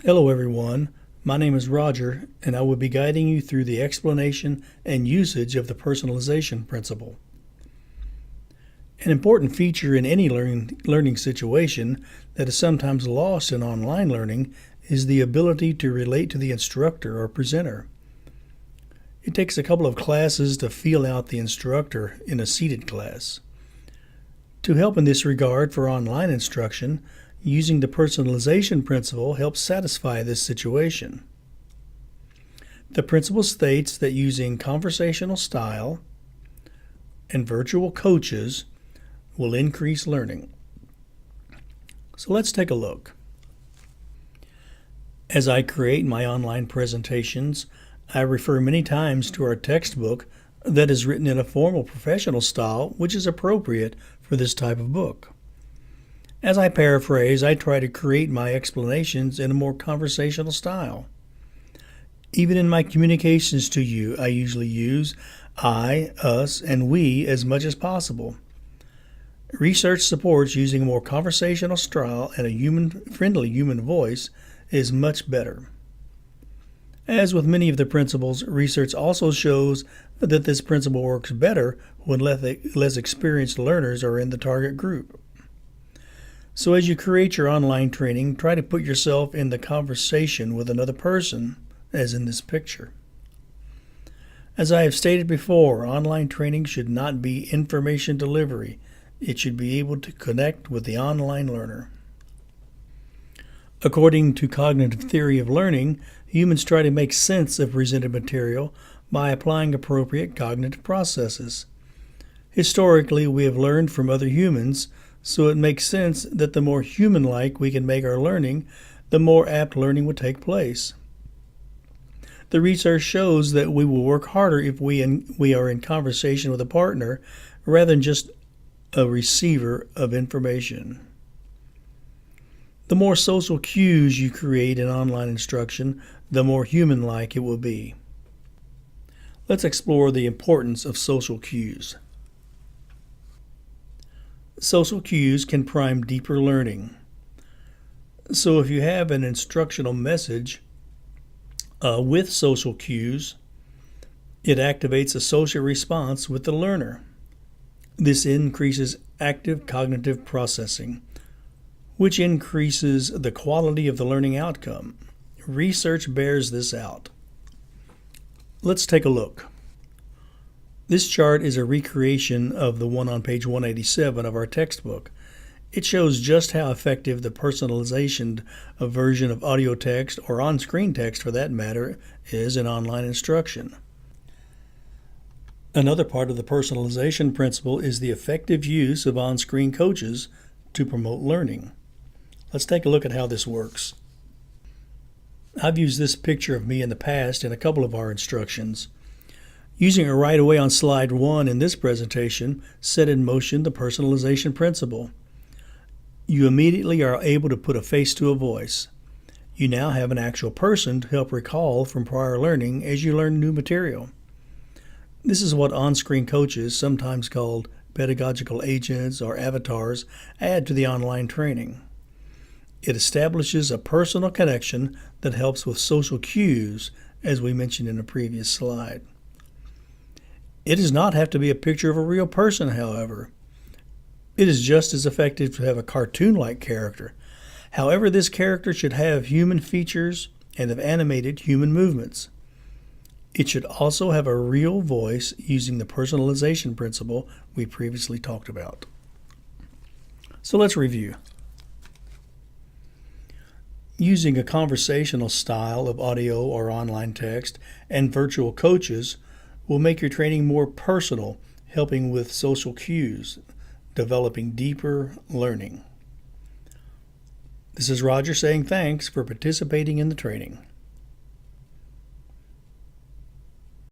Hello everyone, my name is Roger and I will be guiding you through the explanation and usage of the personalization principle. An important feature in any learning situation that is sometimes lost in online learning is the ability to relate to the instructor or presenter. It takes a couple of classes to feel out the instructor in a seated class. To help in this regard for online instruction, using the personalization principle helps satisfy this situation. The principle states that using conversational style and virtual coaches will increase learning. So let's take a look. As I create my online presentations, I refer many times to our textbook that is written in a formal professional style, which is appropriate for this type of book. As I paraphrase, I try to create my explanations in a more conversational style. Even in my communications to you, I usually use I, us, and we as much as possible. Research supports using a more conversational style and a friendly human voice is much better. As with many of the principles, research also shows that this principle works better when less experienced learners are in the target group. So as you create your online training, try to put yourself in the conversation with another person, as in this picture. As I have stated before, online training should not be information delivery. It should be able to connect with the online learner. According to cognitive theory of learning, humans try to make sense of presented material by applying appropriate cognitive processes. Historically, we have learned from other humans, so it makes sense that the more human-like we can make our learning, the more apt learning will take place. The research shows that we will work harder if we are in conversation with a partner rather than just a receiver of information. The more social cues you create in online instruction, the more human-like it will be. Let's explore the importance of social cues. Social cues can prime deeper learning. So if you have an instructional message with social cues, it activates a social response with the learner. This increases active cognitive processing, which increases the quality of the learning outcome. Research bears this out. Let's take a look. This chart is a recreation of the one on page 187 of our textbook. It shows just how effective the personalization version of audio text, or on-screen text for that matter, is in online instruction. Another part of the personalization principle is the effective use of on-screen coaches to promote learning. Let's take a look at how this works. I've used this picture of me in the past in a couple of our instructions. Using it right away on slide 1 in this presentation set in motion the personalization principle. You immediately are able to put a face to a voice. You now have an actual person to help recall from prior learning as you learn new material. This is what on-screen coaches, sometimes called pedagogical agents or avatars, add to the online training. It establishes a personal connection that helps with social cues, as we mentioned in a previous slide. It does not have to be a picture of a real person, however. It is just as effective to have a cartoon-like character. However, this character should have human features and have animated human movements. It should also have a real voice using the personalization principle we previously talked about. So let's review. Using a conversational style of audio or online text and virtual coaches will make your training more personal, helping with social cues, developing deeper learning. This is Roger saying thanks for participating in the training.